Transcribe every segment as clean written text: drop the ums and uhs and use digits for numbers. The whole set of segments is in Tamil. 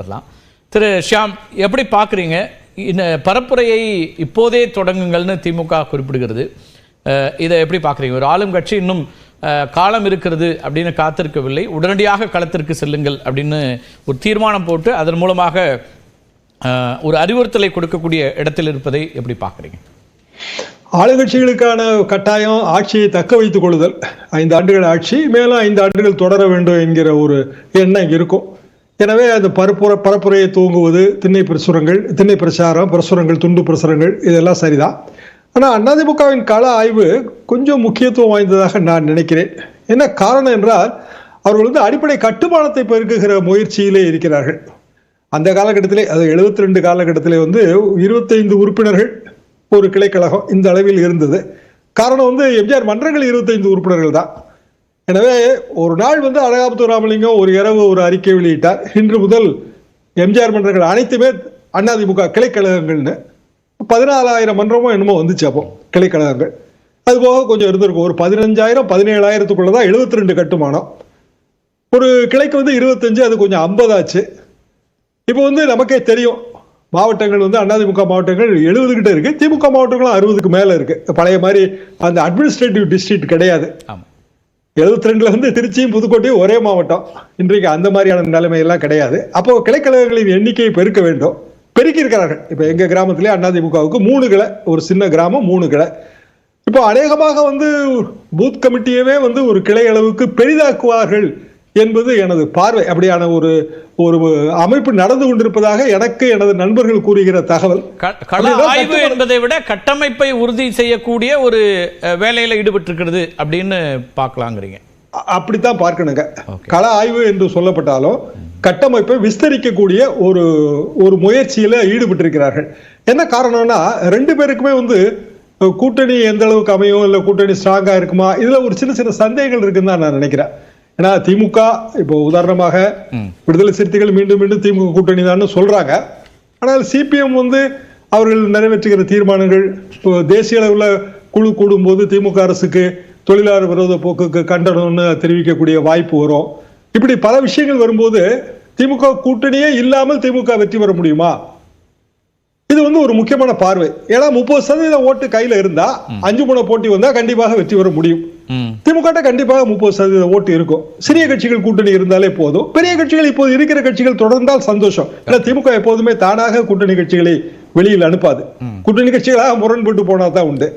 வரலாம். திரு ஷியாம், எப்படி பார்க்குறீங்க இந்த பரப்புரையை இப்போதே தொடங்குங்கள்னு திமுக குறிப்பிடுகிறது? இதை எப்படி பார்க்குறீங்க? ஒரு ஆளும் கட்சி இன்னும் காலம் இருக்கிறது அப்படின்னு காத்திருக்கவில்லை, உடனடியாக களத்திற்கு செல்லுங்கள் அப்படின்னு ஒரு தீர்மானம் போட்டு அதன் மூலமாக ஒரு அறிவுறுத்தலை கொடுக்கக்கூடிய இடத்தில் இருப்பதை எப்படி பார்க்குறீங்க? ஆளுங்கட்சிகளுக்கான கட்டாயம் ஆட்சியை தக்க வைத்துக் கொள்ளுதல், 5 ஆண்டுகள் ஆட்சி, மேலும் 5 ஆண்டுகள் தொடர வேண்டும் என்கிற ஒரு எண்ணம் இருக்கும். எனவே அந்த பரப்புரையை தூங்குவது, திண்ணை பிரச்சாரம், பிரசுரங்கள், துண்டு பிரசுரங்கள், இதெல்லாம் சரிதான். ஆனால் அதிமுகவின் கள ஆய்வு கொஞ்சம் முக்கியத்துவம் வாய்ந்ததாக நான் நினைக்கிறேன். என்ன காரணம் என்றால், அவர்கள் அடிப்படை கட்டுமானத்தை பெருக்குகிற முயற்சியிலே இருக்கிறார்கள். அந்த காலகட்டத்திலே, அது 72 காலகட்டத்திலே 25 உறுப்பினர்கள் ஒரு கிளைக்கழகம் இந்த அளவில் இருந்தது. காரணம் எம்ஜிஆர் மன்றங்கள் 25 உறுப்பினர்கள் தான். எனவே ஒரு நாள் அழகாபுத்தூர் ராமலிங்கம் ஒரு இரவு ஒரு அறிக்கை வெளியிட்டார், இன்று முதல் எம்ஜிஆர் மன்றங்கள் அனைத்துமே அதிமுக கிளைக்கழகங்கள்னு. 14,000 மன்றமோ என்னமோ வந்துச்சு அப்போ கிளைக்கழகங்கள். அது போக கொஞ்சம் இருந்திருக்கும், ஒரு 15,000 17,000க்குள்ளதான் 72 கட்டுமானம். ஒரு கிளைக்கு 25, அது கொஞ்சம் 50 ஆச்சு. இப்போ நமக்கே தெரியும், மாவட்டங்கள் அதிமுக மாவட்டங்கள் 70 கிட்ட இருக்கு, திமுக மாவட்டங்களும் 60க்கு மேல இருக்கு. பழைய மாதிரி அந்த அட்மினிஸ்ட்ரேட்டிவ் டிஸ்ட்ரிக்ட் கிடையாது. 72ல திருச்சியும் புதுக்கோட்டையும் ஒரே மாவட்டம். இன்றைக்கு அந்த மாதிரியான நிலைமையெல்லாம் கிடையாது. அப்போ கிளைக்கழகங்களின் எண்ணிக்கையை பெருக்க வேண்டும், பெருக்கி இருக்கிறார்கள். இப்ப எங்க கிராமத்திலே அதிமுகவுக்கு 3 கிளை, ஒரு சின்ன கிராமம் 3 கிளை. இப்போ அநேகமாக பூத் கமிட்டியவே ஒரு கிளை அளவுக்கு பெரிதாக்குவார்கள் என்பது எனது பார்வை. அப்படியான ஒரு ஒரு அமைப்பு நடந்து கொண்டிருப்பதாக எனக்கு எனது நண்பர்கள் கூறுகிற தகவல். ஆய்வு என்பதை விட கட்டமைப்பை உறுதி செய்யக்கூடிய ஒரு வேலையில ஈடுபட்டிருக்கிறது அப்படின்னு பார்க்கலாங்கிறீங்க? அப்படித்தான் பார்க்கணுங்க. கள ஆய்வு என்று சொல்லப்பட்டாலும் கட்டமைப்பை விஸ்தரிக்கக்கூடிய ஒரு ஒரு முயற்சியில ஈடுபட்டிருக்கிறார்கள். என்ன காரணம்னா, 2 பேருக்குமே கூட்டணி எந்த அளவுக்கு அமையும், இல்ல கூட்டணி ஸ்ட்ராங்கா இருக்குமா, இதுல ஒரு சின்ன சின்ன சந்தேகங்கள் இருக்குன்னு தான் நான் நினைக்கிறேன். ஏன்னா திமுக இப்போ உதாரணமாக விடுதலை சிறுத்தைகள் மீண்டும் மீண்டும் திமுக கூட்டணி தான் சொல்றாங்க. ஆனால் சிபிஎம் அவர்கள் நிறைவேற்றுகிற தீர்மானங்கள் இப்போ தேசிய அளவில் குழு கூடும் போது திமுக அரசுக்கு தொழிலாளர் விரோத போக்குக்கு கண்டனம்னு தெரிவிக்கக்கூடிய வாய்ப்பு வரும். இப்படி பல விஷயங்கள் வரும்போது திமுக கூட்டணியே இல்லாமல் திமுக வெற்றி பெற முடியுமா? இது ஒரு முக்கியமான பார்வை. ஏன்னா 30% ஓட்டு கையில இருந்தா 5 முனை போட்டி வந்தா கண்டிப்பாக வெற்றி பெற முடியும். திமுக கண்டிப்பாக 30% ஓட்டு இருக்கும். சிறிய கட்சிகள் கூட்டணி இருந்தாலே போதும். பெரிய கட்சிகள் இப்போது இருக்கிற கட்சிகள் தொடர்ந்தால் சந்தோஷம். ஏன்னா திமுக எப்போதுமே தானாக கூட்டணி கட்சிகளை வெளியில் அனுப்பாது. கூட்டணி கட்சிகளாக முரண்பட்டு போனா தான் உண்டு.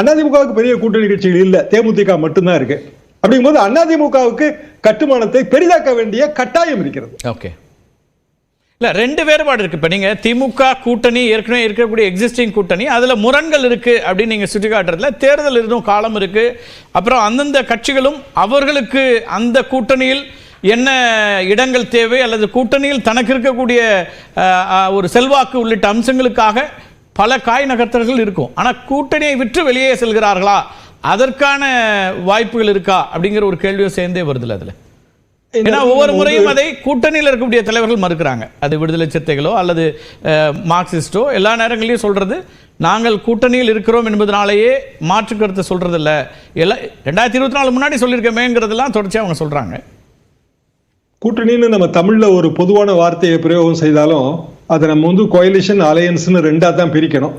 அதிமுகவுக்கு பெரிய கூட்டணி கட்சிகள் இல்ல, தேமுதிக மட்டும்தான் இருக்கு. அப்படிங்கும்போது அதிமுகவுக்கு கட்டுமானத்தை பெரிதாக்க வேண்டிய கட்டாயம் இருக்கிறது. ஓகே, இல்ல 2 வேறுபாடு இருக்கு. இப்ப நீங்க திமுக கூட்டணி ஏற்கனவே இருக்கக்கூடிய எக்ஸிஸ்டிங் கூட்டணி, அதுல முரண்கள் இருக்கு அப்படின்னு நீங்க சுட்டி காட்டுறதுல, தேர்தல் இருந்தும் காலம் இருக்கு. அப்புறம் அந்தந்த கட்சிகளும் அவர்களுக்கு அந்த கூட்டணியில் என்ன இடங்கள் தேவை அல்லது கூட்டணியில் தனக்கு இருக்கக்கூடிய ஒரு செல்வாக்கு உள்ளிட்ட அம்சங்களுக்காக பல காய் நகர்த்தல்கள் இருக்கும். ஆனா கூட்டணியை விற்று வெளியே செல்கிறார்களா, அதற்கான வாய்ப்புகள் இருக்கா அப்படிங்கிற ஒரு கேள்வியும் சேர்ந்தே வருதுல அதுல. ஏன்னா ஒவ்வொரு முறையும் அதை கூட்டணியில் இருக்கக்கூடிய தலைவர்கள் மறுக்கிறாங்க. அது விடுதலை சிறுத்தைகளோ அல்லது மார்க்சிஸ்டோ எல்லா நேரங்களையும் சொல்றது, நாங்கள் கூட்டணியில் இருக்கிறோம் என்பதனாலேயே மாற்று கருத்தை சொல்றது இல்ல, எல்லாம் 2024 முன்னாடி சொல்லியிருக்கமேங்கிறதெல்லாம் தொடர்ச்சி அவங்க சொல்றாங்க. கூட்டணின்னு நம்ம தமிழ்ல ஒரு பொதுவான வார்த்தையை பிரயோகம் செய்தாலும் அதை நம்ம கோயலிஷன் அலையன்ஸ்னு 2ஆ தான் பிரிக்கணும்.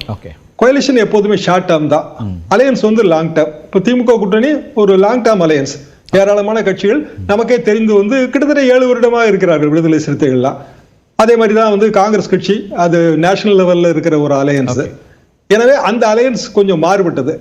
கோயலிஷன் எப்போதுமே ஷார்ட் டேர்ம் தான், அலையன்ஸ் லாங் டேர்ம். இப்போ திமுக கூட்டணி ஒரு லாங் டேர்ம் அலையன்ஸ். ஏராளமான கட்சிகள் நமக்கே தெரிந்து கிட்டத்தட்ட 7 வருடமா இருக்கிறார்கள் விடுதலை சிறுத்தைகள்லாம். அதே மாதிரிதான் காங்கிரஸ் கட்சி, அது நேஷனல் லெவல்ல இருக்கிற ஒரு அலையன்ஸ். எனவே அந்த அலையன்ஸ் கொஞ்சம் மாறுபட்டது.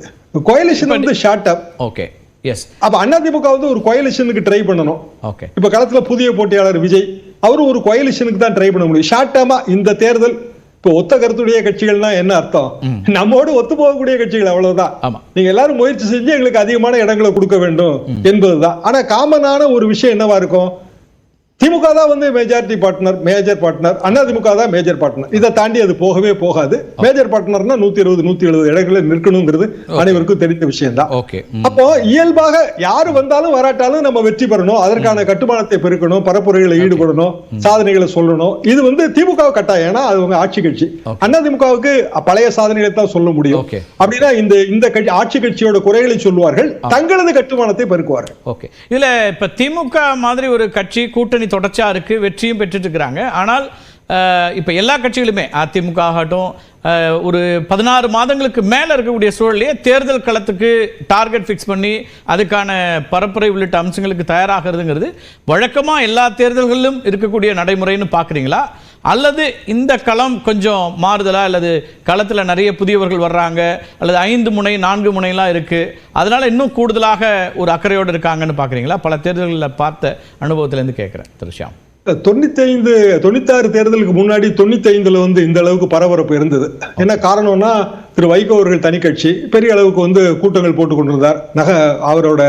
Coalition short term. Okay, yes. அப்ப அதிமுக ஒரு கோயலிஷனுக்கு ட்ரை பண்ணணும். ஓகே, இப்ப களத்துல புதிய போட்டியாளர் விஜய், அவரும் ஒரு கோயலிஷனுக்கு தான் ட்ரை பண்ண முடியும். ஷார்ட் டேர்மா இந்த தேர்தல் இப்போ ஒத்த கருத்துடைய கட்சிகள்னா என்ன அர்த்தம்? நம்மோடு ஒத்து போகக்கூடிய கட்சிகள், அவ்வளவுதான். நீங்க எல்லாரும் முயற்சி செஞ்சு எங்களுக்கு அதிகமான இடங்களை கொடுக்க வேண்டும் என்பதுதான். ஆனா காமனான ஒரு விஷயம் என்னவா இருக்கும்? திமுக தான் மேஜர் பார்ட்னர், அதிமுக தான் மேஜர் பார்ட்னர். இதை தாண்டி அது போகவே போகாது. மேஜர் பார்ட்னர்னா 120 170 இடங்களில் நிற்கணுங்கிறது அனைவருக்கும் தெரிந்த விஷயம் தான். அப்போ இயல்பாக யாரு வந்தாலும் வராட்டாலும் நம்ம வெற்றி பெறணும், அதற்கான கட்டுமானத்தை பெருக்கணும், பரப்புரைகளை ஈடுபடணும், சாதனைகளை சொல்லணும். இது திமுக கட்டாயம். ஏன்னா அது ஆட்சி கட்சி. அதிமுகவுக்கு பழைய சாதனைகளை தான் சொல்ல முடியும். அப்படின்னா இந்த ஆட்சி கட்சியோட குறைகளை சொல்லுவார்கள், தங்களது கட்டுமானத்தை பெருக்குவார்கள். ஓகே, இதுல இப்ப திமுக மாதிரி ஒரு கட்சி கூட்டணி தொடர்ச்சியா இருக்கு, வெற்றியும் பெற்றுட்டு இருக்கிறாங்க. ஆனால் இப்போ எல்லா கட்சிகளுமே அதிமுக ஆகட்டும் ஒரு 16 மாதங்களுக்கு மேலே இருக்கக்கூடிய சூழலையே தேர்தல் களத்துக்கு டார்கெட் ஃபிக்ஸ் பண்ணி அதுக்கான பரப்புரை உள்ளிட்ட அம்சங்களுக்கு தயாராகிறதுங்கிறது வழக்கமாக எல்லா தேர்தல்களிலும் இருக்கக்கூடிய நடைமுறைன்னு பார்க்குறீங்களா? அல்லது இந்த களம் கொஞ்சம் மாறுதலா, அல்லது களத்தில் நிறைய புதியவர்கள் வர்றாங்க, அல்லது 5 முனை 4 முனைலாம் இருக்குது, அதனால் இன்னும் கூடுதலாக ஒரு அக்கறையோடு இருக்காங்கன்னு பார்க்குறீங்களா? பல தேர்தல்களில் பார்த்த அனுபவத்திலேருந்து கேட்குறேன் திரு ஷியாம். 96 தேர்தலுக்கு முன்னாடி 95 இந்த அளவுக்கு பரபரப்பு இருந்தது. என்ன காரணம்னா, திரு வைகோ அவர்கள் தனி கட்சி பெரிய அளவுக்கு கூட்டங்கள் போட்டுக் கொண்டிருந்தார், அவரோட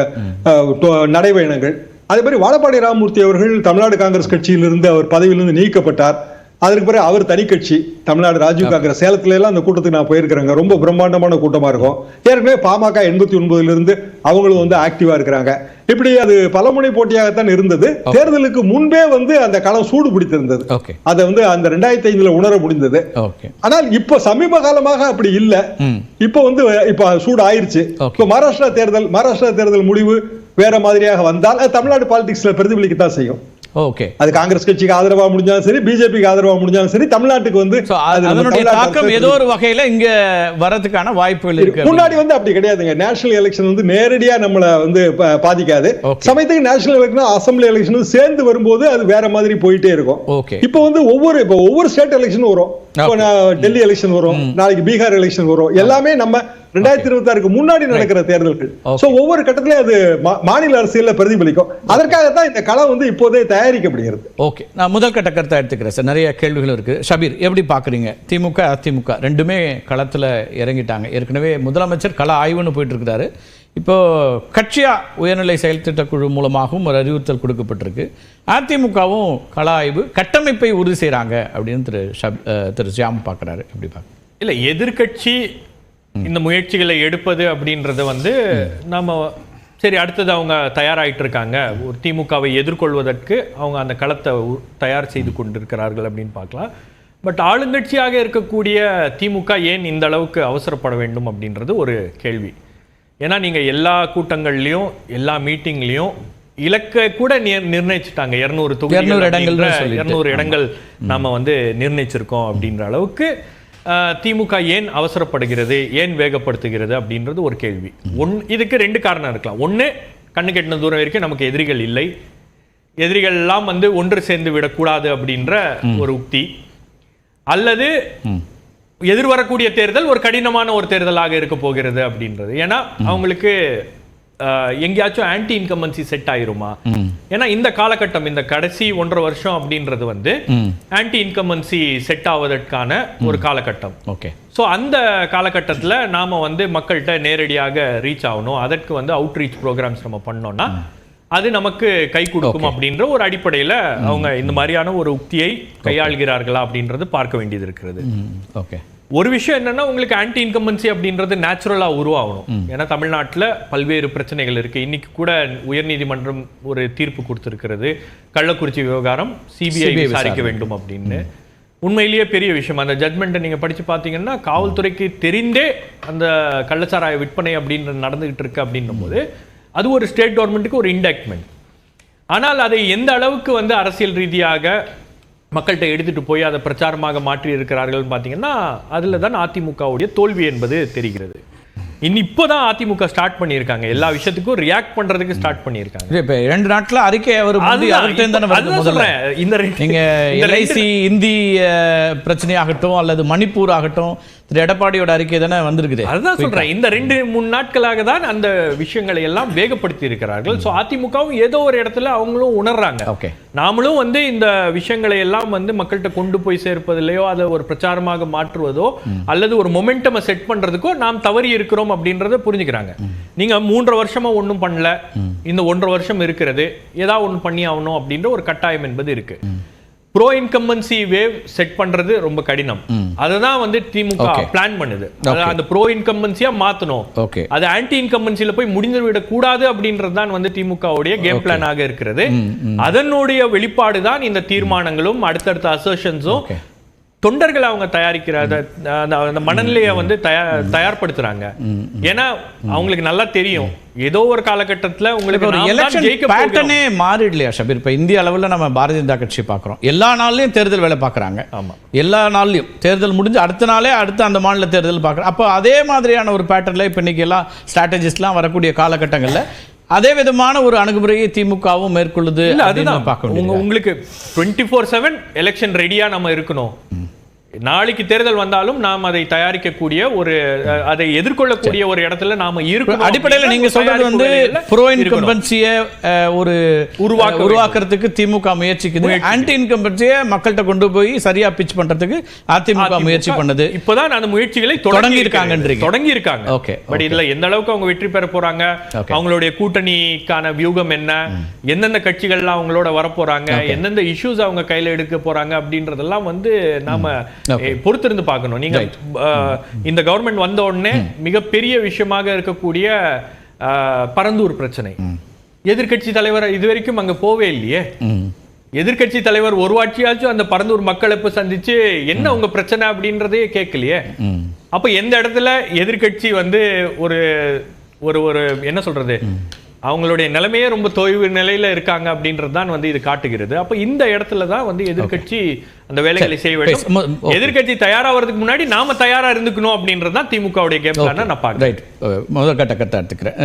நடைபயணங்கள். அதே மாதிரி வாழப்பாடி ராமமூர்த்தி அவர்கள் தமிழ்நாடு காங்கிரஸ் கட்சியிலிருந்து அவர் பதவியிலிருந்து நீக்கப்பட்டார். அதற்கு பிறகு அவர் தனி கட்சி தமிழ்நாடு ராஜீவ் காங்கிரஸ். சேலத்துல எல்லாம் அந்த கூட்டத்துக்கு நான் போயிருக்கிறேங்க. ரொம்ப பிரம்மாண்டமான கூட்டமா இருக்கும். ஏற்கனவே பாமக 89 அவங்களும் ஆக்டிவா இருக்கிறாங்க. இப்படி அது பலமுனை போட்டியாகத்தான் இருந்தது. தேர்தலுக்கு முன்பே அந்த களம் சூடு பிடித்திருந்தது. அதை அந்த 2005 உணர முடிந்தது. ஆனால் இப்ப சமீப காலமாக அப்படி இல்ல. இப்ப சூடு ஆயிருச்சு. இப்ப மகாராஷ்டிரா தேர்தல் முடிவு வேற மாதிரியாக வந்தால் தமிழ்நாடு பாலிடிக்ஸ்ல பிரதிபலிக்கத்தான் செய்யும். அது காங்கிரஸ் கட்சிக்கு ஆதரவா முடிஞ்சாலும் சரி, பிஜேபிக்கு ஆதரவா முடிஞ்சாலும் சரி, தமிழ்நாட்டுக்கு அதனுடைய தாக்கம் ஏதோ ஒரு வகையில இங்க வரதுக்கான வாய்ப்புகள் இருக்கு. முன்னாடி அப்படி கிடையாதுங்க. நேஷனல் எலெக்ஷன் நேரடியா நம்மள பாதிக்காது. சமயத்துக்கு நேஷனல் எலெக்ஷன் அசம்பிளி எலெக்ஷன் சேர்ந்து வரும்போது அது வேற மாதிரி போயிட்டே இருக்கும். இப்போ ஒவ்வொரு ஸ்டேட் எலெக்ஷன் வரும். டெல்லி எலெக்ஷன் வரும், நாளைக்கு பீகார் எலெக்ஷன் வரும். எல்லாமே நம்ம 2026 முன்னாடி நடக்கிற தேர்தல்கள். ஒவ்வொரு கட்டத்திலே அது மாநில அரசியல்ல பிரதிபலிக்கும். அதற்காகத்தான் இந்த களம் இப்போதே தயாரிக்கப்படுகிறது. ஓகே, நான் முதல் கட்ட கருத்தை எடுத்துக்கிறேன் சார். நிறைய கேள்விகள் இருக்கு. ஷபீர், எப்படி பாக்குறீங்க? திமுக அதிமுக ரெண்டுமே களத்துல இறங்கிட்டாங்க. ஏற்கனவே முதலமைச்சர் கள ஆய்வுன்னு போயிட்டு இருக்கிறாரு. இப்போ கட்சியா உயர்நிலை செயல் திட்டக்குழு மூலமாகவும் ஒரு அறிவுறுத்தல் கொடுக்கப்பட்டிருக்கு. அதிமுகவும் கள ஆய்வு கட்டமைப்பை உறுதி செய்யறாங்க அப்படின்னு திரு ஷியாம் பார்க்குறாரு. எப்படி பார்க்க? இல்லை, எதிர்கட்சி இந்த முயற்சிகளை எடுப்பது அப்படின்றத நம்ம சரி, அடுத்தது அவங்க தயாராகிட்டு இருக்காங்க, ஒரு திமுகவை எதிர்கொள்வதற்கு அவங்க அந்த களத்தை தயார் செய்து கொண்டிருக்கிறார்கள் அப்படின்னு பார்க்கலாம். பட் ஆளுங்கட்சியாக இருக்கக்கூடிய திமுக ஏன் இந்த அளவுக்கு அவசரப்பட வேண்டும் அப்படின்றது ஒரு கேள்வி. ஏன்னா நீங்கள் எல்லா கூட்டங்கள்லையும் எல்லா மீட்டிங்லையும் இலக்கை கூட நிர்ணயிச்சுட்டாங்க. 200 இடங்கள் நாம நிர்ணயிச்சிருக்கோம் அப்படின்ற அளவுக்கு திமுக ஏன் அவசரப்படுகிறது, ஏன் வேகப்படுத்துகிறது அப்படின்றது ஒரு கேள்வி. இதுக்கு 2 காரணம் இருக்கலாம். ஒன்று, கண்ணு கெட்டின தூரம் வரைக்கும் நமக்கு எதிரிகள் இல்லை, எதிரிகள் எல்லாம் ஒன்று சேர்ந்து விடக்கூடாது அப்படின்ற ஒரு உக்தி. அல்லது எதிர்வரக்கூடிய தேர்தல் ஒரு கடினமான ஒரு தேர்தலாக இருக்க போகிறது அப்படின்றது. ஏன்னா அவங்களுக்கு எங்கேயாச்சும் ஆன்டி இன்கம்பன்சி செட் ஆயிருமா? ஏன்னா இந்த காலகட்டம், இந்த கடைசி 1.5 வருஷம் அப்படின்றது ஆன்டி இன்கம்பன்சி செட் ஆவதற்கான ஒரு காலகட்டம். ஓகே, ஸோ அந்த காலகட்டத்தில் நாம மக்கள்கிட்ட நேரடியாக ரீச் ஆகணும். அதற்கு அவுட்ரீச் ப்ரோக்ராம்ஸ் நம்ம பண்ணோம்னா அது நமக்கு கை கொடுக்கும் அப்படின்ற ஒரு அடிப்படையில் அவங்க இந்த மாதிரியான ஒரு உக்தியை கையாள்கிறார்களா அப்படின்றது பார்க்க வேண்டியது இருக்கிறது. ஓகே, ஒரு விஷயம் என்னன்னா, உங்களுக்கு ஆன்டி இன்கம்பன்சி அப்படின்றது நேச்சுரலா உருவாகணும். ஏன்னா தமிழ்நாட்டில் பல்வேறு பிரச்சனைகள் இருக்கு. இன்னைக்கு கூட உயர்நீதிமன்றம் ஒரு தீர்ப்பு கொடுத்திருக்கிறது, கள்ளக்குறிச்சி விவகாரம் சிபிஐ விசாரிக்க வேண்டும் அப்படின்னு. உண்மையிலேயே பெரிய விஷயம். அந்த ஜட்மெண்ட்டை நீங்க படிச்சு பார்த்தீங்கன்னா, காவல்துறைக்கு தெரிந்தே அந்த கள்ளச்சாராய விற்பனை அப்படின்றது நடந்துகிட்டு இருக்கு அப்படின்னும் போது அது ஒரு ஸ்டேட் கவர்மெண்ட்டுக்கு ஒரு இன்டாக்மெண்ட். ஆனால் அதை எந்த அளவுக்கு அரசியல் ரீதியாக மக்கள்கிட்ட எடுத்துட்டு போய் அதை பிரச்சாரமாக மாற்றி இருக்கிறார்கள் பார்த்தீங்கன்னா, அதில் தான் அதிமுகவுடைய தோல்வி என்பது தெரிகிறது. இப்போதான் அதிமுக ஸ்டார்ட் பண்ணியிருக்காங்க, எல்லா விஷயத்துக்கும் ரியாக்ட் பண்றதுக்கு ஸ்டார்ட் பண்ணியிருக்காங்க. இப்போ 2 நாட்கள் அறிக்கை நீங்க எல்ஐசி இந்தி பிரச்சனையாகட்டும் அல்லது மணிப்பூர் ஆகட்டும், திரு எடப்பாடியோட அறிக்கை தானே வந்திருக்குது. அதுதான் சொல்றேன், இந்த 2-3 நாட்களாக தான் அந்த விஷயங்களை எல்லாம் வேகப்படுத்தி இருக்கிறார்கள். ஸோ அதிமுகவும் ஏதோ ஒரு இடத்துல அவங்களும் உணர்றாங்க. ஓகே, நாமளும் இந்த விஷயங்களை எல்லாம் மக்கள்கிட்ட கொண்டு போய் சேர்ப்பதில்லையோ, அதை ஒரு பிரச்சாரமாக மாற்றுவதோ அல்லது ஒரு மொமெண்டமை செட் பண்றதுக்கோ நாம் தவறி இருக்கிறோம் அப்படின்றத புரிஞ்சுக்கிறாங்க. நீங்க 3.5 வருஷமா ஒன்றும் பண்ணல, இந்த 1.5 வருஷம் இருக்கிறது, ஏதாவது ஒன்று பண்ணி ஆகணும் அப்படின்ற ஒரு கட்டாயம் என்பது இருக்கு. ப்ரோ இன்கம்பன்சி வேவ் செட் பண்றது ரொம்ப கடினம். அதுதான் திமுக பிளான் பண்ணுது. அந்த ப்ரோ இன்கம்பன்சியா மாத்தணும், அது ஆன்டி இன்கம்பன்சில போய் முடிந்து விடக் கூடாது அப்படின்றது தான் திமுகவுடைய கேம் பிளானாக இருக்கிறது. அதனுடைய வெளிப்பாடு தான் இந்த தீர்மானங்களும் அடுத்தடுத்த அசர்ஷன்ஸும் தொண்டர்களை அவங்க தயாரிக்கிற அந்த மனநிலையை வந்து தயார்படுத்துறாங்க. ஏன்னா அவங்களுக்கு நல்லா தெரியும் ஏதோ ஒரு காலகட்டத்துல உங்களுக்கு ஒரு எலெக்ஷன் பேட்டர்னே மாறிடலையா ஷபீர்? இப்ப இந்திய அளவுல நம்ம பாரதிய ஜனதா கட்சி பார்க்கிறோம், எல்லா நாள்லயும் தேர்தல் வேலை பார்க்கறாங்க. ஆமா, எல்லா நாள்லயும் தேர்தல் முடிஞ்சு அடுத்த நாளே அடுத்த அந்த மாநில தேர்தல் பார்க்கறோம். அப்போ அதே மாதிரியான ஒரு பேட்டர்ல இப்ப இன்னைக்கு எல்லாம் ஸ்ட்ராட்டஜிஸ்ட்லாம் வரக்கூடிய காலகட்டங்கள்ல அதே விதமான ஒரு அணுகுமுறையை திமுகவும் மேற்கொள்ளுது. இல்ல அதுதான் உங்களுக்கு 24/7 எலெக்ஷன் ரெடியா நம்ம இருக்கணும். நாளைக்கு தேர்தல் வந்தாலும் நாம் அதை தயாரிக்கக்கூடிய ஒரு அதை எதிர்கொள்ளக்கூடிய ஒரு இடத்துல நாம இருக்கணும். அடிப்படையில் நீங்க சொல்றது வந்து ப்ரோ இன்கம்பன்சியை ஒரு உருவாக்குறதுக்கு திமுக முயற்சிக்குது, ஆன்டி இன்கம்பன்சியை மக்கள்கிட்ட கொண்டு போய் சரியா பிச் பண்றதுக்கு அதிமுக முயற்சி பண்ணது. இப்பதான் அந்த முயற்சிகளை தொடங்கி இருக்காங்க. ஓகே, பட் இதுல எந்த அளவுக்கு அவங்க வெற்றி பெற போறாங்க, அவங்களுடைய கூட்டணிக்கான வியூகம் என்ன, எந்தெந்த கட்சிகள்லாம் அவங்களோட வரப்போறாங்க, எந்தெந்த இஷ்யூஸ் அவங்க கையில எடுக்க போறாங்க அப்படின்றதெல்லாம் வந்து நாம பொறுத்திருந்து பார்க்கணும். நீங்க இந்த கவர்மெண்ட் வந்த உடனே மிகப்பெரிய விஷயமாக இருக்கக்கூடிய பரந்தூர் பிரச்சனை, எதிர்கட்சி தலைவர் இதுவரைக்கும் அங்க போவே இல்லையே. எதிர்கட்சி தலைவர் ஒரு வாட்சியாச்சும் அந்த பரந்தூர் மக்களை சந்திச்சு என்ன உங்க பிரச்சனை அப்படின்றதே கேட்கலையே. அப்ப எந்த இடத்துல எதிர்கட்சி வந்து ஒரு ஒரு என்ன சொல்றது, அவங்களுடைய நிலைமையே ரொம்ப தொய்வு நிலையில இருக்காங்க அப்படின்றது தான் வந்து இது காட்டுகிறது. அப்ப இந்த இடத்துல தான் வந்து எதிர்கட்சி அந்த வேலைகளை செய்ய வேண்டும். எதிர்கட்சி தயாராகிறதுக்கு முன்னாடி நாம தயாரா இருந்துக்கணும் அப்படின்றது தான் திமுகவுடைய கேம் பிளான் நான் பாக்குறேன். முதல் கட்ட எடுத்துக்கிறேன்.